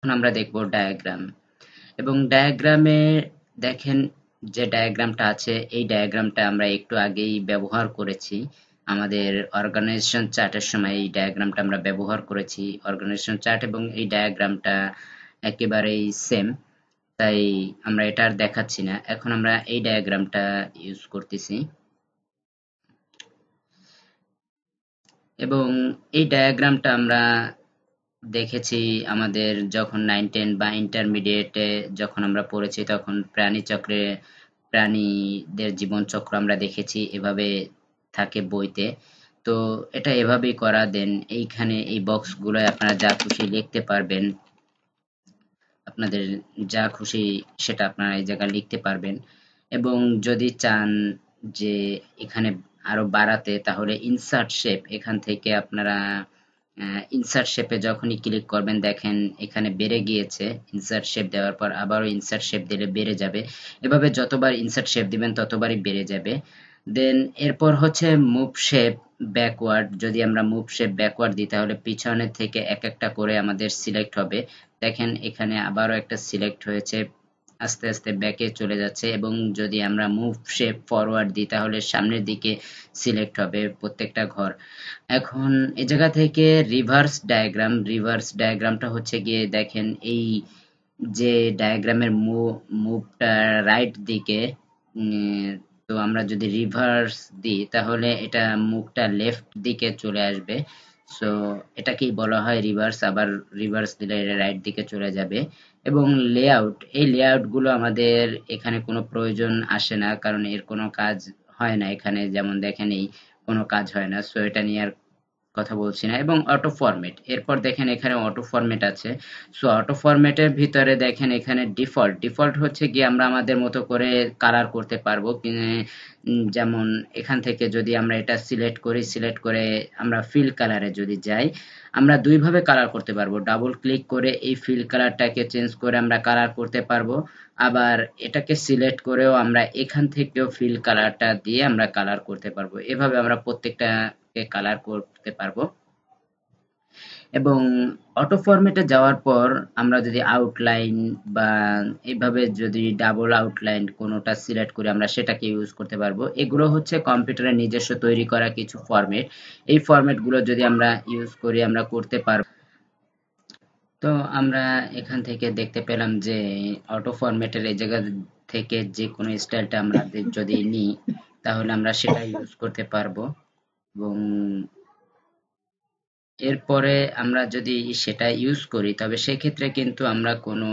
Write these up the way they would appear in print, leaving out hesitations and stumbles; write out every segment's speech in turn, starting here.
এখন আমরা দেখব ডায়াগ্রাম এবং ডায়াগ্রামে দেখেন যে ডায়াগ্রামটা আছে এই ডায়াগ্রামটা আমরা একটু আগেই ব্যবহার করেছি আমাদের অর্গানাইজেশন চার্টের সময় এই ডায়াগ্রামটা আমরা ব্যবহার করেছি অর্গানাইজেশন চার্ট এবং এই ডায়াগ্রামটা একেবারেই সেম তাই আমরা এটা আর দেখাচ্ছি না এখন আমরা এই ডায়াগ্রামটা ইউজ করতেছি এবং এই ডায়াগ্রামটা আমরা দেখেছি আমাদের যখন 9-10 বা ইন্টারমিডিয়েটে যখন আমরা পড়েছি তখন প্রাণীচক্রে প্রাণীদের জীবনচক্র আমরা দেখেছি এভাবে থাকে বইতে তো এটা এভাবেই করা দেন এইখানে এই বক্সগুলোয় আপনারা যা খুশি লিখতে পারবেন আপনাদের যা খুশি সেটা আপনারা এই জায়গায় লিখতে পারবেন এবং যদি চান যে এখানে আরো বাড়াতে তাহলে ইনসার্ট শেপ এখান থেকে আপনারা ইনসার্ট শেপে যখনই ক্লিক করবেন দেখেন এখানে বেড়ে গিয়েছে ইনসার্ট শেপ দেওয়ার পর আবারও ইনসার্ট শেপ দিলে বেড়ে যাবে এভাবে যতবার ইনসার্ট শেপ দিবেন ততবারই বেড়ে যাবে দেন এরপর হচ্ছে মুভ শেপ ব্যাকওয়ার্ড যদি আমরা মুভ শেপ ব্যাকওয়ার্ড দিই তাহলে পিছনে থেকে এক একটা করে আমাদের সিলেক্ট হবে দেখেন এখানে আবারও একটা সিলেক্ট হয়েছে আস্তে আস্তে ব্যাকে চলে যাচ্ছে এবং যদি আমরা মুভ শেপ ফরওয়ার্ড দিই তাহলে সামনের দিকে সিলেক্ট হবে প্রত্যেকটা ঘর এখন এই জায়গা থেকে রিভার্স ডায়াগ্রামটা হচ্ছে গিয়ে দেখেন এই যে ডায়াগ্রামের মুভটা রাইট দিকে তো আমরা যদি রিভার্স দিই তাহলে এটা মুখটা লেফট দিকে চলে আসবে সো এটাকেই বলা হয় রিভার্স আবার রিভার্স দিলে রাইট দিকে চলে যাবে এবং লেআউট এই লেআউট গুলো আমাদের এখানে কোনো প্রয়োজন আসে না কারণ এর কোনো কাজ হয় না এখানে যেমন দেখেন এই কোনো কাজ হয় না সো এটা নিয়ে আর কথা বলছি না এবং অটো ফরম্যাট এরপর দেখেন এখানে অটো ফরম্যাট আছে সো অটো ফরম্যাটের ভিতরে দেখেন এখানে ডিফল্ট হচ্ছে গিয়ে আমরা আমাদের মতো করে কালার করতে পারবো যেমন এখান থেকে যদি আমরা এটা সিলেক্ট করে আমরা ফিল কালারে যদি যাই আমরা দুইভাবে কালার করতে পারবো ডাবল ক্লিক করে এই ফিল কালারটাকে চেঞ্জ করে আমরা কালার করতে পারবো আবার এটাকে সিলেক্ট করেও আমরা এখান থেকেও ফিল কালারটা দিয়ে আমরা কালার করতে পারবো এভাবে আমরা প্রত্যেকটা কালার করতে পারবো এবং অটো ফরম্যাটে যাওয়ার পর আমরা যদি আউটলাইন বা এইভাবে যদি ডাবল আউটলাইন কোনোটা সিলেক্ট করে আমরা সেটাকে ইউজ করতে পারবো এগুলো হচ্ছে কম্পিউটারের নিজস্ব তৈরি করা কিছু ফরম্যাট এই ফরম্যাটগুলো যদি আমরা ইউজ করি আমরা করতে পারবো তো আমরা এখান থেকে দেখতে পেলাম যে অটো ফরম্যাটের এই জায়গা থেকে যে কোনো স্টাইলটা আমরা যদি নিই তাহলে আমরা সেটা ইউজ করতে পারবো এবং এরপরে আমরা যদি সেটা ইউজ করি তবে সেক্ষেত্রে কিন্তু আমরা কোনো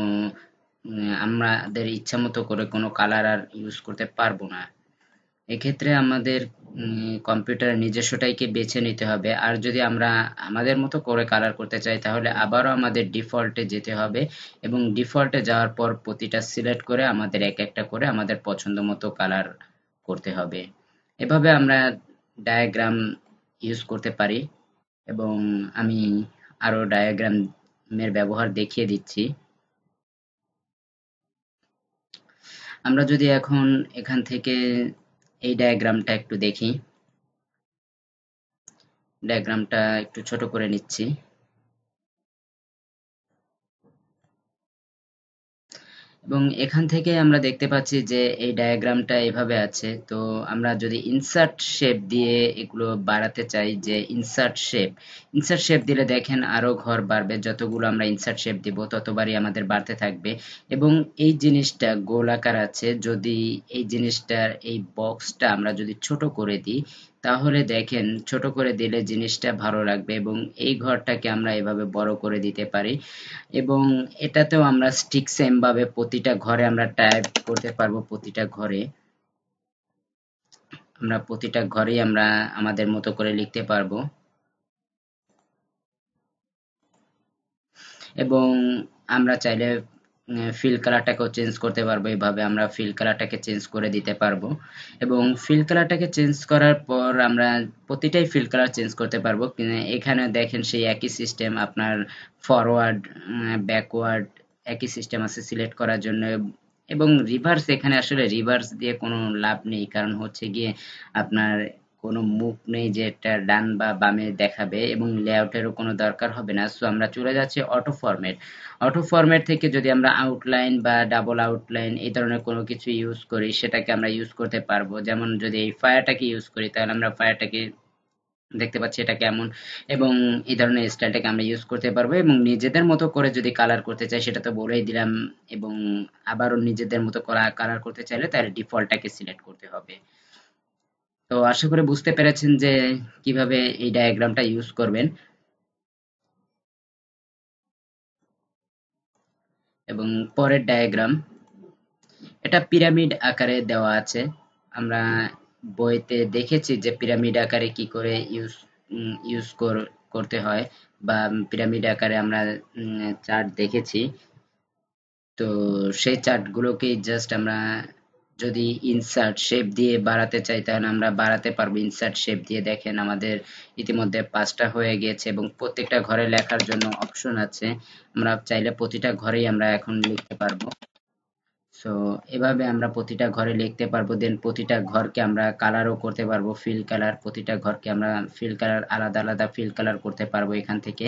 আমাদের ইচ্ছা মতো করে কোনো কালার আর ইউজ করতে পারবো না এক্ষেত্রে আমাদের কম্পিউটারের নিজস্বটাইকে বেছে নিতে হবে আর যদি আমরা আমাদের মতো করে কালার করতে চাই তাহলে আবারও আমাদের ডিফল্টে যেতে হবে এবং ডিফল্টে যাওয়ার পর প্রতিটা সিলেক্ট করে আমাদের এক একটা করে আমাদের পছন্দ মতো কালার করতে হবে এভাবে আমরা ডায়াগ্রাম ইউজ করতে পারি এবং আমি আরো ডায়াগ্রামের ব্যবহার দেখিয়ে দিচ্ছি আমরা যদি এখন এখান থেকে এই ডায়াগ্রামটা একটু দেখি ডায়াগ্রামটা একটু ছোট করে নিচ্ছি এবং এখান থেকে আমরা দেখতে পাচ্ছি যে এই ডায়াগ্রামটা এভাবে আছে তো আমরা যদি ইনসার্ট শেপ দিয়ে এগুলো বাড়াতে চাই যে ইনসার্ট শেপ দিলে দেখেন আরো ঘর বাড়বে যতগুলো আমরা ইনসার্ট শেপ দিব ততবারই আমাদের বাড়তে থাকবে এবং এই জিনিসটা গোলাকার আছে যদি এই জিনিসটার এই বক্সটা আমরা যদি ছোট করে দিই তাহলে দেখেন ছোট করে দিলে জিনিসটা ভালো লাগবে এবং এই ঘরটাকে আমরা এভাবে বড় করে দিতে পারি এবং এটাতেও আমরা ঠিক সেম ভাবে প্রতিটা ঘরে আমরা টাইপ করতে পারবো প্রতিটা ঘরে আমরা আমাদের মতো করে লিখতে পারবো এবং আমরা চাইলে ফিল কালারটাকেও চেঞ্জ করতে পারবো এইভাবে আমরা ফিল কালারটাকে চেঞ্জ করে দিতে পারবো এবং ফিল কালারটাকে চেঞ্জ করার পর আমরা প্রতিটাই ফিল কালার চেঞ্জ করতে পারবো এখানে দেখেন সেই একই সিস্টেম আপনার ফরওয়ার্ড ব্যাকওয়ার্ড একই সিস্টেম আছে সিলেক্ট করার জন্য এবং রিভার্স এখানে আসলে রিভার্স দিয়ে কোনো লাভ নেই কারণ হচ্ছে গিয়ে আপনার কোনো মুখ নেই যে এটা ডান বা বামে দেখাবে, এবং লেআউটেরও কোনো দরকার হবে না। সো আমরা চলে যাচ্ছি অটো ফরম্যাট। অটো ফরম্যাট থেকে যদি আমরা আউটলাইন বা ডাবল আউটলাইন এই ধরনের কোনো কিছু ইউজ করি, সেটাকে আমরা ইউজ করতে পারবো। যেমন যদি এই ফায়ারটাকে ইউজ করি, তাহলে আমরা ফায়ারটাকে দেখতে পাচ্ছি এটা কেমন, এবং এই ধরনের স্টাইলটাকে আমরা ইউজ করতে পারবো। এবং নিজেদের মতো করে যদি কালার করতে চাই, সেটা তো বলেই দিলাম। এবং আবারও নিজেদের মতো কালার করতে চাইলে তাহলে ডিফল্টটাকে সিলেক্ট করতে হবে। তো আশা করি বুঝতে পেরেছেন যে কিভাবে এই ডায়াগ্রামটা ইউজ করবেন। এবং পরের ডায়াগ্রাম, এটা পিরামিড আকারে দেওয়া আছে। আমরা বইতে দেখেছি যে পিরামিড আকারে কি করে ইউজ করতে হয়, বা পিরামিড আকারে আমরা চার্ট দেখেছি। তো সেই চার্টগুলোকে জাস্ট আমরা যদি ইনসার্ট শেপ দিয়ে বাড়াতে চাই, তাহলে আমরা বাড়াতে পারবো ইনসার্ট শেপ দিয়ে। দেখেন আমাদের ইতিমধ্যে 5টা হয়ে গিয়েছে, এবং প্রত্যেকটা ঘরে লেখার জন্য অপশন আছে। আমরা চাইলে প্রতিটা ঘরেই আমরা এখন লিখতে পারবো। সো এভাবে আমরা প্রতিটা ঘরে লিখতে পারবো। দেন প্রতিটা ঘরকে আমরা কালারও করতে পারবো, ফিল কালার। প্রতিটা ঘরকে আমরা ফিল কালার, আলাদা আলাদা ফিল কালার করতে পারবো এখান থেকে।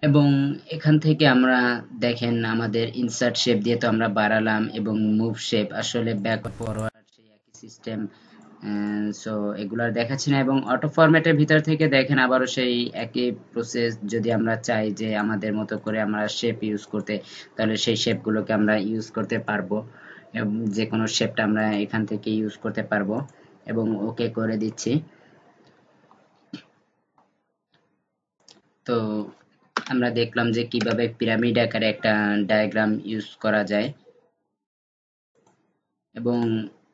এবং এখান থেকে আমরা দেখেন আমাদের ইনসার্ট শেপ দিয়ে তো আমরা বাড়ালাম, এবং মুভ শেপ আসলে ব্যাক ফরওয়ার্ড সেই একই সিস্টেম। সো এগুলার দেখাচ্ছি না। এবং অটো ফরম্যাটের ভিতর থেকে দেখেন আবারও সেই একই প্রসেস। যদি আমরা চাই যে আমাদের মতো করে আমরা শেপ ইউজ করতে, তাহলে সেই শেপগুলোকে আমরা ইউজ করতে পারবো। যে কোনো শেপটা আমরা এখান থেকে ইউজ করতে পারবো। এবং ওকে করে দিচ্ছি। তো আমরা দেখলাম যে কিভাবে পিরামিড আকারে একটা ডায়াগ্রাম ইউজ করা যায়। এবং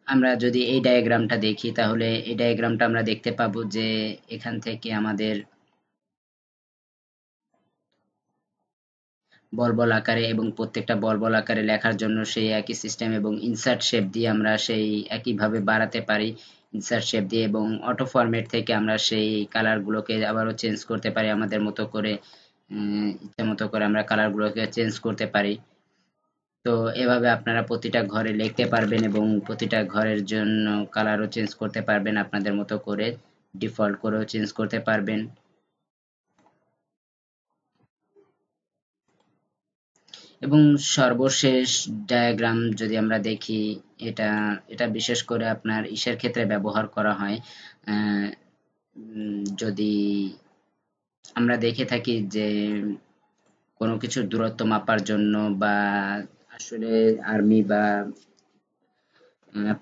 আমরা যদি এই ডায়াগ্রামটা দেখি, তাহলে এই ডায়াগ্রামটা আমরা দেখতে পাবো যে এখান থেকে আমাদের বল বল আকারে, এবং প্রত্যেকটা বল বল আকারে লেখার জন্য সেই একই সিস্টেম। এবং ইনসার্ট শেপ দিয়ে আমরা সেই একইভাবে বাড়াতে পারি ইনসার্ট শেপ দিয়ে। এবং অটো ফরম্যাট থেকে আমরা সেই কালারগুলোকে আবারও চেঞ্জ করতে পারি আমাদের মতো করে। ইচ্ছা মতো করে আমরা কালারগুলোকে চেঞ্জ করতে পারি। তো এভাবে আপনারা প্রতিটা ঘরে লিখতে পারবেন, এবং প্রতিটা ঘরের জন্য কালারও চেঞ্জ করতে পারবেন আপনাদের মতো করে। ডিফল্ট করেও চেঞ্জ করতে পারবেন। এবং সর্বশেষ ডায়াগ্রাম যদি আমরা দেখি, এটা এটা বিশেষ করে আপনার ইসের ক্ষেত্রে ব্যবহার করা হয়। যদি আমরা দেখে থাকি যে কোনো কিছুর দূরত্ব মাপার জন্য, বা আসলে আর্মি বা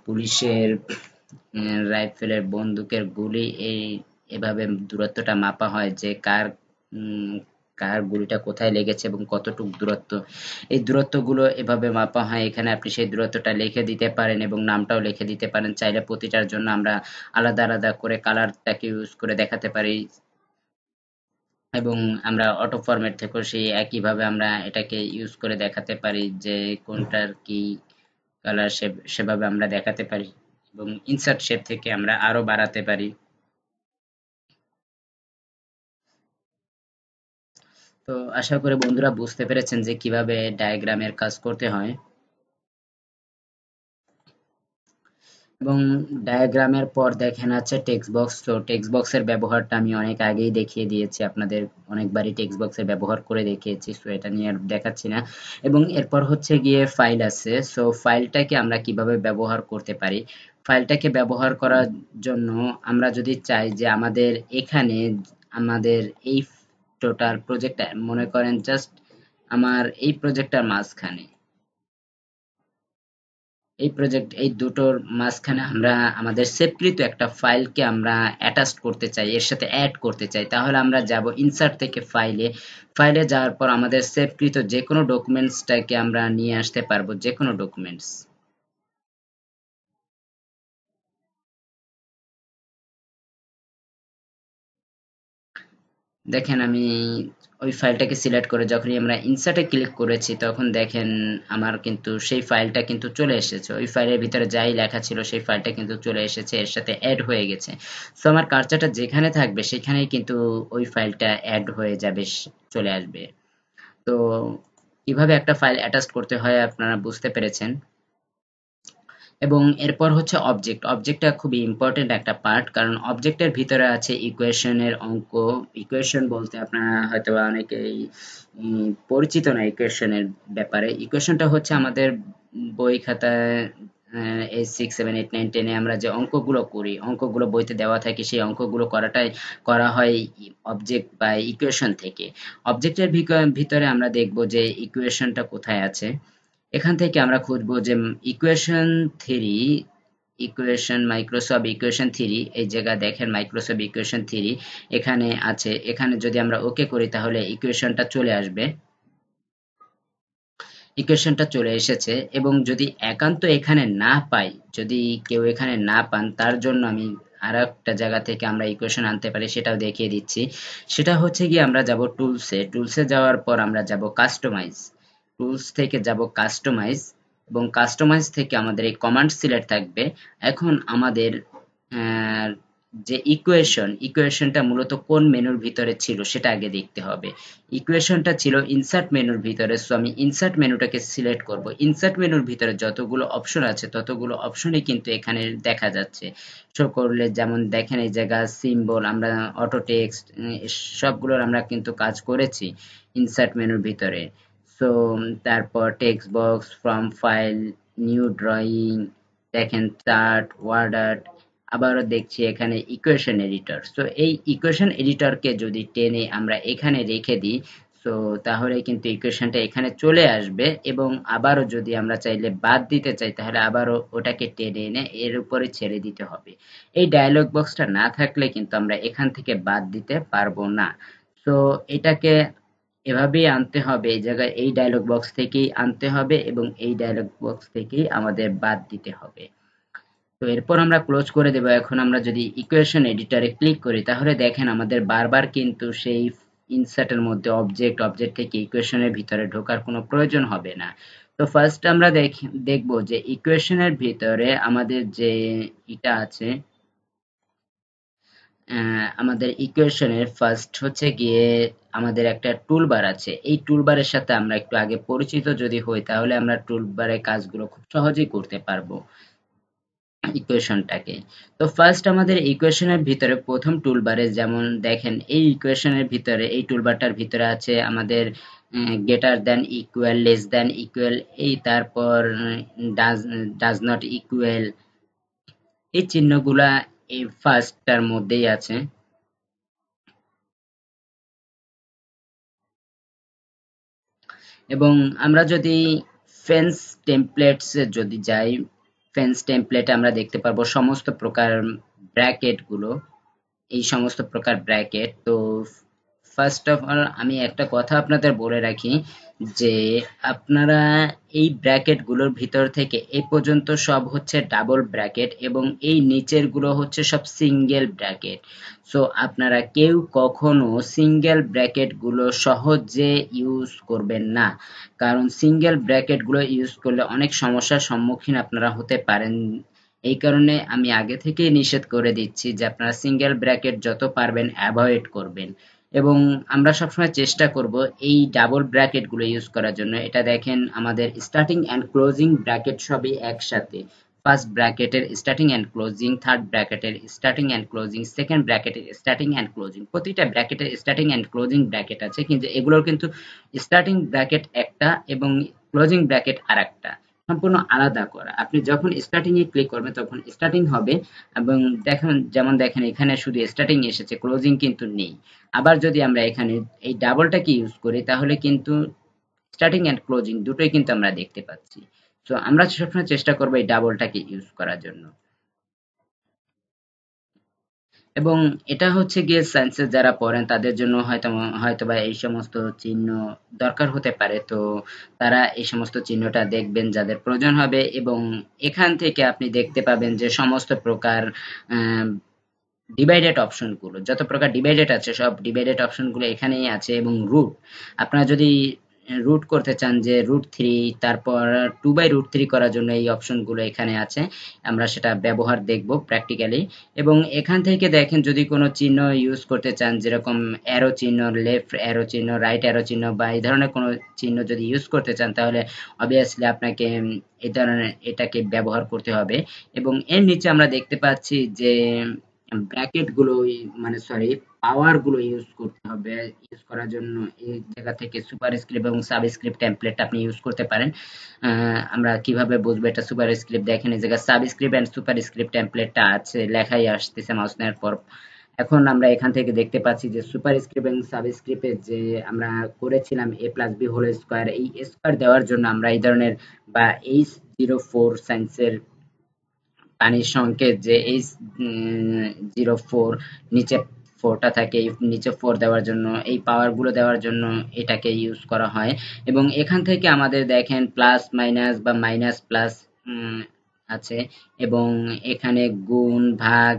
পুলিশের রাইফেলের বন্দুকের গুলি এভাবে দূরত্বটা মাপা হয় যে কার গুলিটা কোথায় লেগেছে এবং কতটুক দূরত্ব। এই দূরত্বগুলো এভাবে মাপা হয়। এখানে আপনি সেই দূরত্বটা লিখে দিতে পারেন, এবং নামটাও লিখে দিতে পারেন। চাইলে প্রতিটার জন্য আমরা আলাদা আলাদা করে কালারটাকে ইউজ করে দেখাতে পারি। এবং আমরা অটো ফরম্যাট থেকেও সেই একইভাবে আমরা এটাকে ইউজ করে দেখাতে পারি যে কোনটার কি কালার, সেভাবে আমরা দেখাতে পারি। এবং ইনসার্ট শেপ থেকে আমরা আরো বাড়াতে পারি। তো আশা করি বন্ধুরা বুঝতে পেরেছেন যে কিভাবে ডায়াগ্রামের কাজ করতে হয়। এবং ডায়াগ্রামের পর দেখেন আছে টেক্সট বক্স। তো টেক্সট বক্সের ব্যবহারটা আমি অনেক আগেই দেখিয়ে দিয়েছি আপনাদের, অনেকবারই টেক্সট বক্সের ব্যবহার করে দেখিয়েছি। সো এটা নিয়ে আর দেখাচ্ছি না। এবং এরপর হচ্ছে গিয়ে ফাইল আছে। সো ফাইলটাকে আমরা কিভাবে ব্যবহার করতে পারি। ফাইলটাকে ব্যবহার করার জন্য আমরা যদি চাই যে আমাদের এখানে আমাদের এই টোটাল প্রজেক্টটা মনে করেন জাস্ট আমার এই প্রজেক্টটার মাঝখানে, এই দুটোর মাঝখানে আমরা আমাদের সেভকৃত একটা ফাইলকে আমরা অ্যাটাচ করতে চাই, এর সাথে অ্যাড করতে চাই। তাহলে আমরা যাব ইনসার্ট থেকে ফাইলে যাওয়ার পর আমাদের সেভকৃত যে কোনো ডকুমেন্টসটাকে আমরা নিয়ে আসতে পারবো, যে কোনো ডকুমেন্টস। দেখেন আমি ওই ফাইলটাকে সিলেক্ট করে যখনই আমরা ইনসার্টে ক্লিক করেছি, তখন দেখেন আমার কিন্তু সেই ফাইলটা কিন্তু চলে এসেছে। ওই ফাইলের ভিতরে যাই লেখা ছিল সেই ফাইলটা কিন্তু চলে এসেছে, এর সাথে অ্যাড হয়ে গেছে। তো আমার কার্সারটা যেখানে থাকবে সেখানেই কিন্তু ওই ফাইলটা অ্যাড হয়ে যাবে, চলে আসবে। তো কিভাবে একটা ফাইল অ্যাটাচ করতে হয় আপনারা বুঝতে পেরেছেন। এবং এরপর হচ্ছে অবজেক্ট। অবজেক্টটা খুবই ইম্পর্টেন্ট একটা পার্ট, কারণ অবজেক্টের ভিতরে আছে ইকুয়েশনের অঙ্ক। ইকুয়েশন বলতে আপনারা হয়তো অনেকেই পরিচিত না ইকুয়েশনের ব্যাপারে। ইকুয়েশনটা হচ্ছে আমাদের বই খাতায় 6, 7, 8, 9, 10-এ আমরা যে অঙ্কগুলো করি, অঙ্কগুলো বইতে দেওয়া থাকে, সেই অঙ্কগুলো করা হয় অবজেক্ট বা ইকুয়েশন থেকে। অবজেক্টের ভিতরে আমরা দেখব যে ইকুয়েশনটা কোথায় আছে। এখান থেকে আমরা খুঁজবো যে equation three, Microsoft equation three, এই জায়গা দেখেন মাইক্রোসফট ইকুয়েশন থ্রি এখানে আছে। এখানে যদি আমরা ওকে করি তাহলে ইকুয়েশনটা চলে আসবে। ইকুয়েশনটা চলে এসেছে, এবং যদি একান্ত এখানে না পাই, যদি কেউ এখানে না পান, তার জন্য আমি আর একটা জায়গা থেকে আমরা ইকুয়েশন আনতে পারি, সেটাও দেখিয়ে দিচ্ছি। সেটা হচ্ছে গিয়ে আমরা যাব টুলসে যাওয়ার পর আমরা যাব কাস্টমাইজ। টুলস থেকে যাব কাস্টমাইজ, এবং কাস্টমাইজ থেকে আমাদের এই কমান্ড সিলেক্ট থাকবে। এখন আমাদের যে ইকুয়েশনটা মূলত কোন মেনুর ভিতরে ছিল সেটা আগে দেখতে হবে। ইকুয়েশনটা ছিল ইনসার্ট মেনুর ভিতরে, সো আমি ইনসার্ট মেনুটাকে সিলেক্ট করব। ইনসার্ট মেনুর ভিতরে যতগুলো অপশন আছে ততগুলো অপশনই কিন্তু এখানে দেখা যাচ্ছে। শো করলে যেমন দেখেন এই জায়গা সিম্বল, আমরা অটো টেক্সট, সবগুলোর আমরা কিন্তু কাজ করেছি ইনসার্ট মেনুর ভিতরে। সো তারপর text box, from file, new drawing, দেখেন চার্ট, ওয়ার্ড আর্ট, আবারও দেখছি এখানে ইকুয়েশন এডিটর। সো এই ইকুয়েশন এডিটরকে যদি টেনে আমরা এখানে রেখে দিই, সো তাহলে কিন্তু ইকুয়েশনটা এখানে চলে আসবে, এবং আবারও যদি আমরা চাইলে বাদ দিতে চাই তাহলে আবারও ওটাকে টেনে এনে এর উপরে ছেড়ে দিতে হবে। এই ডায়লগ বক্সটা না থাকলে কিন্তু আমরা এখান থেকে বাদ দিতে পারবো না। সো এটাকে এভাবেই আনতে হবে, এই জায়গায় এই ডায়লগ বক্স থেকেই আনতে হবে, এবং এই ডায়লগ বক্স থেকেই আমাদের বাদ দিতে হবে। তো এরপর আমরা ক্লোজ করে দেব। এখন আমরা যদি ইকুয়েশন এডিটরে ক্লিক করি তাহলে দেখেন আমাদের বারবার কিন্তু সেই ইনসার্টের মধ্যে অবজেক্ট থেকে ইকুয়েশনের ভিতরে ঢোকার কোনো প্রয়োজন হবে না। তো ফার্স্ট আমরা দেখব যে ইকুয়েশনের ভিতরে আমাদের যে এটা আছে, আমাদের ইকুয়েশনের ফার্স্ট হচ্ছে গিয়ে আমাদের একটা টুলবার আছে। এই টুলবারের সাথে আমরা একটু আগে পরিচিত যদি হই তাহলে আমরা টুলবারের কাজগুলো খুব সহজেই করতে পারবো ইকুয়েশনটাকে। তো ফার্স্ট আমাদের ইকুয়েশনের ভিতরে প্রথম টুলবারে যেমন দেখেন এই ইকুয়েশনের ভিতরে এই টুলবারটার ভিতরে আছে আমাদের greater than equal, less than equal, এই তারপর ডাজ নট ইকুয়াল, এই চিহ্নগুলা এই ফার্স্টটার মধ্যেই আছে। এবং আমরা যদি ফেন্স টেমপ্লেটস যদি যাই, ফেন্স টেমপ্লেটে আমরা দেখতে পারবো সমস্ত প্রকার ব্র্যাকেট গুলো, এই সমস্ত প্রকার ব্র্যাকেট। তো ফার্স্ট অফ অল আমি একটা কথা আপনাদের বলে রাখি যে আপনারা এই ব্র্যাকেট গুলোর ভিতর থেকে এই পর্যন্ত সব হচ্ছে ডাবল ব্র্যাকেট, এবং এই নিচের গুলো হচ্ছে সব সিঙ্গেল ব্র্যাকেট। সো আপনারা কেউ কখনো সিঙ্গেল ব্র্যাকেট গুলো সহজে ইউজ করবেন না, কারণ সিঙ্গেল ব্র্যাকেট গুলো ইউজ করলে অনেক সমস্যার সম্মুখীন আপনারা হতে পারেন। এই কারণে আমি আগে থেকেই নিষেধ করে দিচ্ছি যে আপনারা সিঙ্গেল ব্র্যাকেট যত পারবেন অ্যাভয়েড করবেন, এবং আমরা সবসময় চেষ্টা করব এই ডাবল ব্র্যাকেট গুলো ইউজ করার জন্য। এটা দেখেন আমাদের স্টার্টিং অ্যান্ড ক্লোজিং ব্র্যাকেট সবই একসাথে। ফার্স্ট ব্র্যাকেটের স্টার্টিং অ্যান্ড ক্লোজিং, থার্ড ব্র্যাকেটের স্টার্টিং অ্যান্ড ক্লোজিং, সেকেন্ড ব্র্যাকেটের স্টার্টিং অ্যান্ড ক্লোজিং, প্রতিটা ব্র্যাকেটের স্টার্টিং অ্যান্ড ক্লোজিং ব্র্যাকেট আছে, কিন্তু এগুলোর কিন্তু স্টার্টিং ব্র্যাকেট একটা এবং ক্লোজিং ব্র্যাকেট আরেকটা, সম্পূর্ণ আলাদা করা। আপনি যখন স্টার্টিং এ ক্লিক করবেন তখন স্টার্টিং হবে, এবং যেমন দেখেন এখানে শুধু স্টার্টিং এসেছে, ক্লোজিং কিন্তু নেই। আবার যদি আমরা এখানে এই ডাবলটাকে ইউজ করি তাহলে কিন্তু স্টার্টিং এন্ড ক্লোজিং দুটোই কিন্তু আমরা দেখতে পাচ্ছি। তো আমরা সবসময় চেষ্টা করবো এই ডাবলটাকে ইউজ করার জন্য। এবং এটা হচ্ছে গিয়ে সায়েন্সের যারা পড়েন তাদের জন্য হয়তোবা এই সমস্ত চিহ্ন দরকার হতে পারে, তো তারা এই সমস্ত চিহ্নটা দেখবেন যাদের প্রয়োজন হবে। এবং এখান থেকে আপনি দেখতে পাবেন যে সমস্ত প্রকার ডিভাইডেড অপশনগুলো, যত প্রকার ডিভাইডেড আছে সব ডিভাইডেড অপশনগুলো এখানেই আছে। এবং রুট, আপনারা যদি রুট করতে চান যে √3, তারপর 2/√3 করার জন্য এই অপশনগুলো এখানে আছে, আমরা সেটা ব্যবহার দেখব প্র্যাকটিক্যালি। এবং এখান থেকে দেখেন যদি কোনো চিহ্ন ইউজ করতে চান, যেরকম অ্যারো চিহ্ন, লেফট অ্যারো চিহ্ন, রাইট অ্যারো চিহ্ন বা এই ধরনের কোনো চিহ্ন যদি ইউজ করতে চান, তাহলে অবভিয়াসলি আপনাকে এই ধরনের এটাকে ব্যবহার করতে হবে। এবং এর নিচে আমরা দেখতে পাচ্ছি যে ব্র্যাকেট গুলো, মানে সরি, পাওয়ার গুলো ইউজ করতে হবে। ইউজ করার জন্য এই জায়গা থেকে সুপারস্ক্রিপ্ট এবং সাবস্ক্রিপ্ট টেমপ্লেট আপনি ইউজ করতে পারেন। আমরা কিভাবে বুঝবো এটা সুপারস্ক্রিপ্ট? দেখেন এই জায়গায় সাবস্ক্রিপ্ট এন্ড সুপারস্ক্রিপ্ট টেমপ্লেটটা আছে, লেখাই আসতেছে মাউস নেওয়ার পর। এখন আমরা এখান থেকে দেখতে পাচ্ছি যে সুপারস্ক্রিপ্ট এবং সাবস্ক্রিপ্টে যে আমরা করেছিলাম a+b² এই স্কোয়ার দেওয়ার জন্য আমরা এই ধরনের বা H04 সায়েন্সের পানির সংকেত যে H04 নিচে 4টা থাকে, এই নিচে 4 দেওয়ার জন্য, এই পাওয়ার গুলো দেওয়ার জন্য এটাকে ইউজ করা হয়। এবং এখান থেকে আমাদের দেখেন প্লাস মাইনাস বা মাইনাস প্লাস আছে, এবং এখানে গুণ ভাগ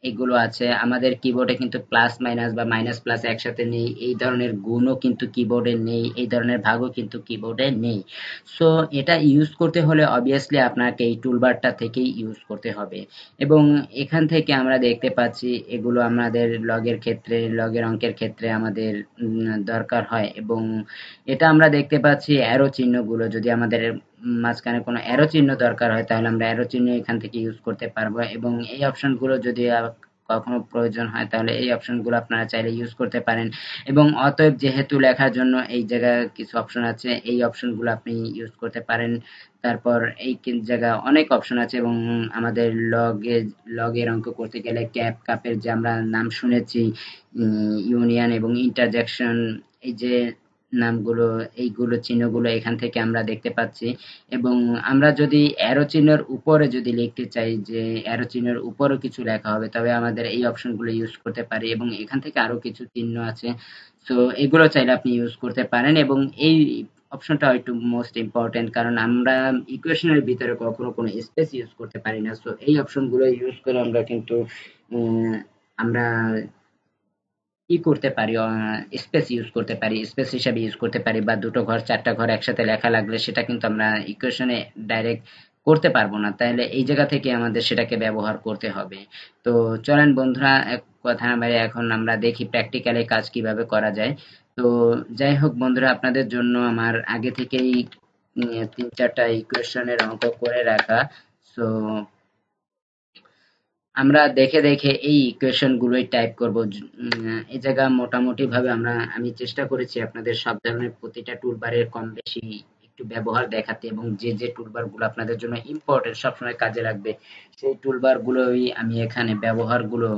এগুলো আছে। আমাদের কিবোর্ডে কিন্তু প্লাস মাইনাস বা মাইনাস প্লাস একসাথে নেই, এই ধরনের গুণও কিন্তু কিবোর্ডে নেই, এই ধরনের ভাগও কিন্তু কিবোর্ডে নেই। সো এটা ইউজ করতে হলে অবভিয়াসলি আপনাকে এই টুলবারটা থেকেই ইউজ করতে হবে। এবং এখান থেকে আমরা দেখতে পাচ্ছি এগুলো আমাদের লগের ক্ষেত্রে, লগের অঙ্কের ক্ষেত্রে আমাদের দরকার হয়। এবং এটা আমরা দেখতে পাচ্ছি অ্যারো চিহ্নগুলো, যদি আমাদের মাঝখানে কোনো অ্যারো চিহ্ন দরকার হয় তাহলে আমরা অ্যারো চিহ্ন এখান থেকে ইউজ করতে পারবো। এবং এই অপশনগুলো যদি কখনো প্রয়োজন হয় তাহলে এই অপশনগুলো আপনারা চাইলে ইউজ করতে পারেন। এবং অতএব যেহেতু লেখার জন্য এই জায়গায় কিছু অপশন আছে, এই অপশনগুলো আপনি ইউজ করতে পারেন। তারপর এই জায়গায় অনেক অপশন আছে। এবং আমাদের লগের অঙ্ক করতে গেলে ক্যাপ কাপের যে আমরা নাম শুনেছি, ইউনিয়ন এবং ইন্টারজেকশন, এই যে নামগুলো, এইগুলো চিহ্নগুলো এখান থেকে আমরা দেখতে পাচ্ছি। এবং আমরা যদি অ্যারো চিহ্নের উপরে যদি লিখতে চাই যে অ্যারো চিহ্নের উপরেও কিছু লেখা হবে, তবে আমাদের এই অপশনগুলো ইউজ করতে পারি। এবং এখান থেকে আরো কিছু চিহ্ন আছে, সো এগুলো চাইলে আপনি ইউজ করতে পারেন। এবং এই অপশনটা একটু মোস্ট ইম্পর্টেন্ট, কারণ আমরা ইকুয়েশনের ভিতরে কখনো কোনো স্পেস ইউজ করতে পারি না। সো এই অপশনগুলো ইউজ করে আমরা কিন্তু আমরা ই করতে পারি, স্পেস ইউজ করতে পারি, স্পেস হিসাবে ইউজ করতে পারি। বা দুটো ঘর, চারটা ঘর একসাথে লেখা লাগলে সেটা কিন্তু আমরা ইকুয়েশনে ডাইরেক্ট করতে পারবো না, তাহলে এই জায়গা থেকে আমাদের সেটাকে ব্যবহার করতে হবে। তো চলেন বন্ধুরা, এক কথা না বাইরে এখন আমরা দেখি প্র্যাকটিক্যালি কাজ কিভাবে করা যায়। তো যাই হোক বন্ধুরা, আপনাদের জন্য আমার আগে থেকেই 3-4টা ইকুয়েশনের অঙ্ক করে রাখা। সো আমরা দেখে দেখে এই ইকুয়েশন গুলোই টাইপ করব। এই জায়গা মোটামুটি ভাবে আমি চেষ্টা করেছি আপনাদের সব ধরনের প্রতিটা টুলবারের কম বেশি একটু ব্যবহার দেখাতে, এবং যে যে টুলবার গুলো আপনাদের জন্য ইম্পর্টেন্ট, সবসময় কাজে লাগবে, সেই টুলবার গুলোই আমি এখানে ব্যবহার গুলো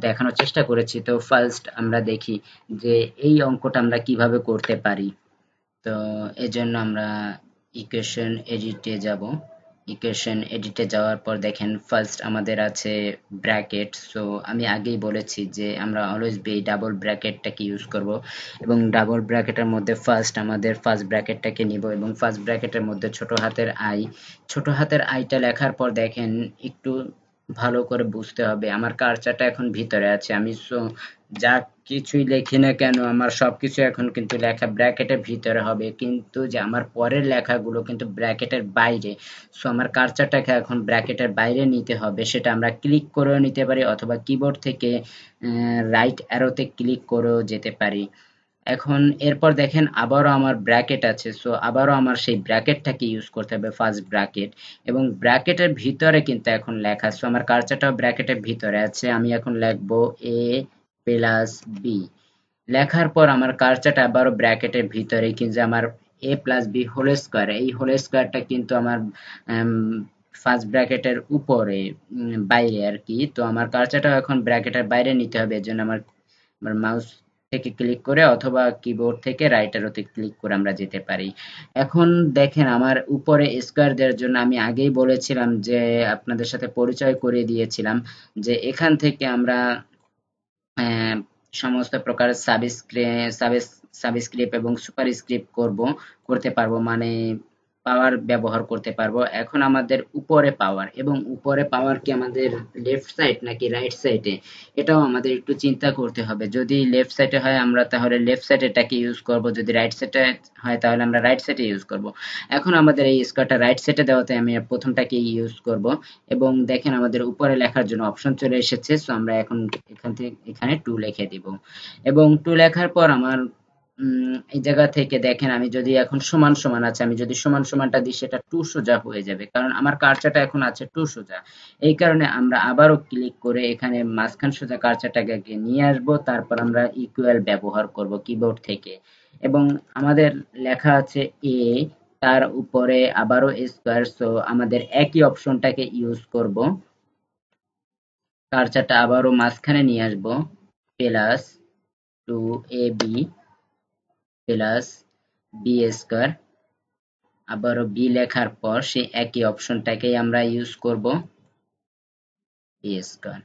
দেখানোর চেষ্টা করেছি। তো ফার্স্ট আমরা দেখি যে এই অঙ্কটা আমরা কিভাবে করতে পারি। তো এজন্য আমরা ইকুয়েশন এডিটে যাব। ইকুয়েশন এডিটে যাওয়ার পর দেখেন ফার্স্ট আমাদের আছে ব্র্যাকেট। সো আমি আগেই বলেছি যে আমরা অলওয়েজ এই ডাবল ব্র্যাকেটটাকে ইউজ করব। এবং ডাবল ব্র্যাকেটের মধ্যে আমাদের ফার্স্ট ব্র্যাকেটটাকে নিব, এবং ফার্স্ট ব্র্যাকেটের মধ্যে ছোট হাতের আইটা লেখার পর দেখেন একটু ভালো করে বুঝতে হবে। আমার কার্সারটা এখন ভিতরে আছে, আমি যা কিছুই লেখি না কেন আমার সবকিছু এখন কিন্তু লেখা ব্র্যাকেটের ভিতরে হবে, কিন্তু যে আমার পরের লেখাগুলো কিন্তু ব্র্যাকেটের বাইরে। সো আমার কার্সারটাকে এখন ব্র্যাকেটের বাইরে নিতে হবে, সেটা আমরা ক্লিক করেও নিতে পারি অথবা কিবোর্ড থেকে রাইট অ্যারোতে ক্লিক করেও যেতে পারি। এখন এরপর দেখেন আবারও আমার ব্র্যাকেট আছে, সো আবারও আমার সেই ব্র্যাকেটটাকে ইউজ করতে হবে, ফার্স্ট ব্র্যাকেট। এবং ব্র্যাকেটের ভিতরে কিন্তু এখন লেখা, সো আমার কার্সারটাও ব্র্যাকেটের ভিতরে আছে, আমি এখন লিখবো a+b। লেখার পর আমার কার্সারটা আবারও ব্র্যাকেটের ভিতরে, কিন্তু আমার a+b² এই হোল স্কোয়ারটা কিন্তু আমার ফার্স্ট ব্র্যাকেটের উপরে, বাইরে আর কি। তো আমার কার্সারটাও এখন ব্র্যাকেটের বাইরে নিতে হবে, এর জন্য আমার মাউস থেকে ক্লিক করে অথবা কিবোর্ড থেকে রাইট অ্যারোতে ক্লিক করে আমরা যেতে পারি। এখন দেখেন আমার উপরে স্কোয়ার দেওয়ার জন্য আমি আগেই বলেছিলাম যে আপনাদের সাথে পরিচয় করিয়ে দিয়েছিলাম যে এখান থেকে আমরা সমস্ত প্রকার সাবস্ক্রিপ্ট এবং সুপারস্ক্রিপ্ট করতে পারবো। মানে পাওয়ার ব্যবহার করতে পারবো। এখন আমাদের উপরে পাওয়ার, এবং উপরে পাওয়ার কি আমাদের লেফট সাইড নাকি রাইট সাইডে, এটাও আমাদের একটু চিন্তা করতে হবে। যদি লেফট সাইডে হয় আমরা তাহলে লেফট সাইডেটাকে ইউজ করব, যদি রাইট সাইডে হয় তাহলে আমরা রাইট সাইডে ইউজ করব। এখন আমাদের এই স্কোয়ারটা রাইট সাইডে দেওয়াতে আমি প্রথমটাকে ইউজ করব, এবং দেখেন আমাদের উপরে লেখার জন্য অপশন চলে এসেছে। সো আমরা এখন এখান থেকে এখানে 2 লিখে দিব, এবং 2 লেখার পর আমার এই জায়গা থেকে দেখেন আমি যদি এখন সমান সমান আছে, আমি যদি সমান সমানটা দিই সেটা 2 সোজা হয়ে যাবে, কারণ আমার কার্সারটা এখন আছে 2 সোজা। এই কারণে আমরা আবারও ক্লিক করে এখানে মাঝখান সোজা কার্সারটাকে নিয়ে আসবো, তারপর আমরা ইকুয়াল ব্যবহার করব কিবোর্ড থেকে, এবং আমাদের লেখা আছে এ, তার উপরে আবারও স্কোয়ার। সো আমাদের একই অপশনটাকে ইউজ করব, কার্সারটা আবারও মাঝখানে নিয়ে আসবো, plus 2ab plus B square, আবারও বি লেখার পর সেই একই অপশনটাকেই আমরা ইউজ করব, বি স্কোয়ার।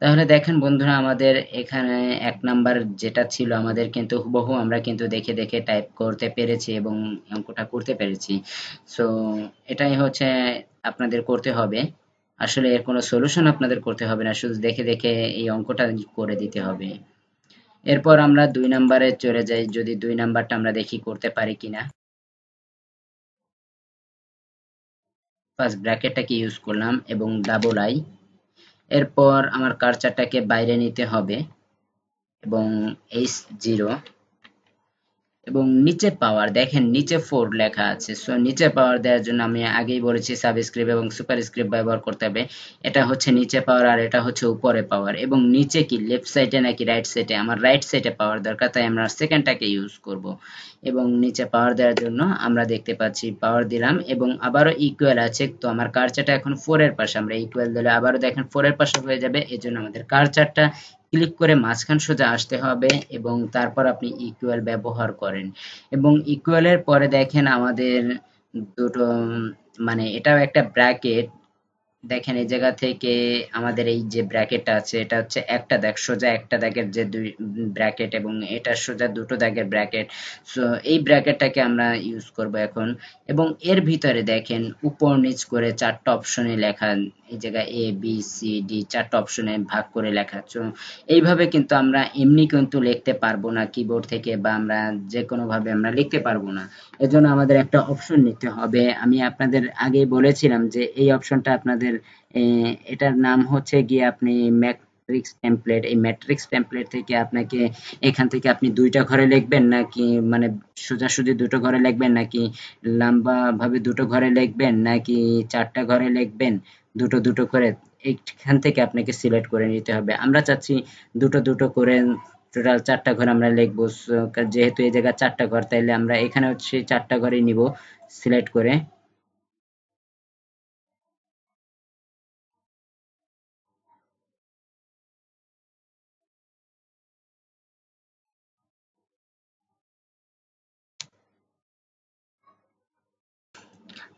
তাহলে দেখেন বন্ধুরা আমাদের এখানে 1 নাম্বার যেটা ছিল আমাদের কিন্তু হুবহু আমরা কিন্তু দেখে দেখে টাইপ করতে পেরেছি এবং অঙ্কটা করতে পেরেছি। সো এটাই হচ্ছে আপনাদের করতে হবে, আসলে এর কোনো সলিউশন আপনাদের করতে হবে না, শুধু দেখে দেখে এই অঙ্কটা করে দিতে হবে। এরপর আমরা 2 নাম্বারে চলে যাই, যদি 2 নাম্বারটা আমরা দেখি করতে পারি কিনা। ফার্স্ট ব্র্যাকেটটাকে ইউজ করলাম এবং ডাবল আই, এরপর আমার কার্সারটাকে বাইরে নিতে হবে এবং H0, এবং নিচে পাওয়ার দেখেন নিচে 4 লেখা আছে। সো নিচে পাওয়ার দেওয়ার জন্য আমি আগেই বলেছি সাবস্ক্রিপ্ট এবং সুপারস্ক্রিপ্ট ব্যবহার করতে হবে। এটা হচ্ছে নিচে পাওয়ার আর এটা হচ্ছে উপরে পাওয়ার, এবং নিচে কি লেফট সাইডে নাকি রাইট সাইডে, আমার রাইট সাইডে পাওয়ার দরকার, তাই আমরা সেকেন্ডটাকে ইউজ করব। এবং নিচে পাওয়ার দেওয়ার জন্য আমরা দেখতে পাচ্ছি পাওয়ার দিলাম, এবং আবারও ইকুয়াল আছে, তো আমার কার্সারটা এখন 4 এর পাশে, আমরা ইকুয়াল দিলে আবারও দেখেন 4 এর পাশে হয়ে যাবে। এজন্য আমাদের কার্সারটা ক্লিক করে মাঝখান সোজা আসতে হবে এবং তারপর আপনি ইকুয়াল ব্যবহার করেন, এবং ইকুয়ালের পরে দেখেন আমাদের দুটো মানে এটাও একটা ব্র্যাকেট, দেখেন এই জায়গা থেকে আমাদের এই যে ব্র্যাকেটটা আছে এটা হচ্ছে একটা দাগ, সোজা একটা দাগের যে দুই ব্র্যাকেট, এবং এটা সোজা দুটো দাগের ব্র্যাকেট। সো এই ব্র্যাকেটটাকে আমরা ইউজ করব এখন, এবং এর ভিতরে দেখেন উপর নিচ করে 4টা অপশনে লেখা, এই জায়গায় এ বি সি ডি 4টা অপশনে ভাগ করে লেখা। সো এইভাবে কিন্তু আমরা এমনি কিন্তু লিখতে পারবো না কিবোর্ড থেকে, বা আমরা যে কোনো ভাবে আমরা লিখতে পারবো না, এজন্য আমাদের একটা অপশন নিতে হবে। আমি আপনাদের আগেই বলেছিলাম যে এই অপশনটা আপনাদের এটার নাম হচ্ছে গিয়ে আপনি ম্যাট্রিক্স টেমপ্লেট, এই ম্যাট্রিক্স টেমপ্লেট থেকে আপনাকে এখান থেকে আপনি 2টা ঘরে লিখবেন নাকি মানে সোজাসুজি 2টো ঘরে লিখবেন, নাকি লম্বা ভাবে 2টো ঘরে লিখবেন, নাকি 4টা ঘরে লিখবেন, দুটো দুটো করে এইখান থেকে আপনাকে সিলেক্ট করে নিতে হবে। আমরা চাচ্ছি দুটো দুটো করে টোটাল 4টা ঘর আমরা লিখবো, যেহেতু এই জায়গায় 4টা ঘর, তাইলে আমরা এখানে হচ্ছে 4টা ঘরই নিব সিলেক্ট করে।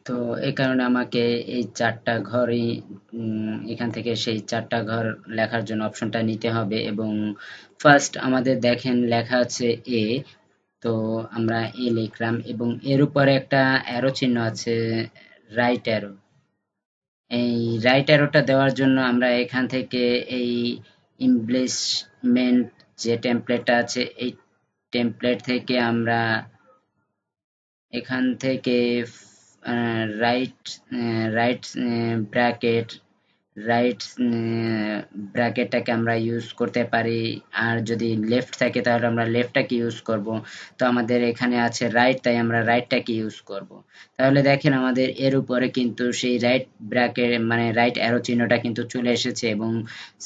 তো এই কারণে আমাকে এই 4টা ঘরই এখান থেকে সেই 4টা ঘর লেখার জন্য অপশনটা নিতে হবে, এবং ফার্স্ট আমাদের দেখেন লেখা আছে এ, তো আমরা এ লিখলাম, এবং এর উপরে একটা অ্যারো চিহ্ন আছে, রাইট অ্যারো। এই রাইট অ্যারোটা দেওয়ার জন্য আমরা এখান থেকে এই ইমপ্লিসমেন্ট যে টেমপ্লেটটা আছে এই টেমপ্লেট থেকে আমরা এখান থেকে রাইট রাইট ব্র্যাকেট রাইট ব্র্যাকেটটাকে আমরা ইউজ করতে পারি, আর যদি লেফট থাকে তাহলে আমরা লেফটটাকে ইউজ করব। তো আমাদের এখানে আছে রাইট, তাই আমরা রাইটটাকে ইউজ করব। তাহলে দেখেন আমাদের এর উপরে কিন্তু সেই রাইট ব্র্যাকেট মানে রাইট অ্যারো চিহ্নটা কিন্তু চলে এসেছে, এবং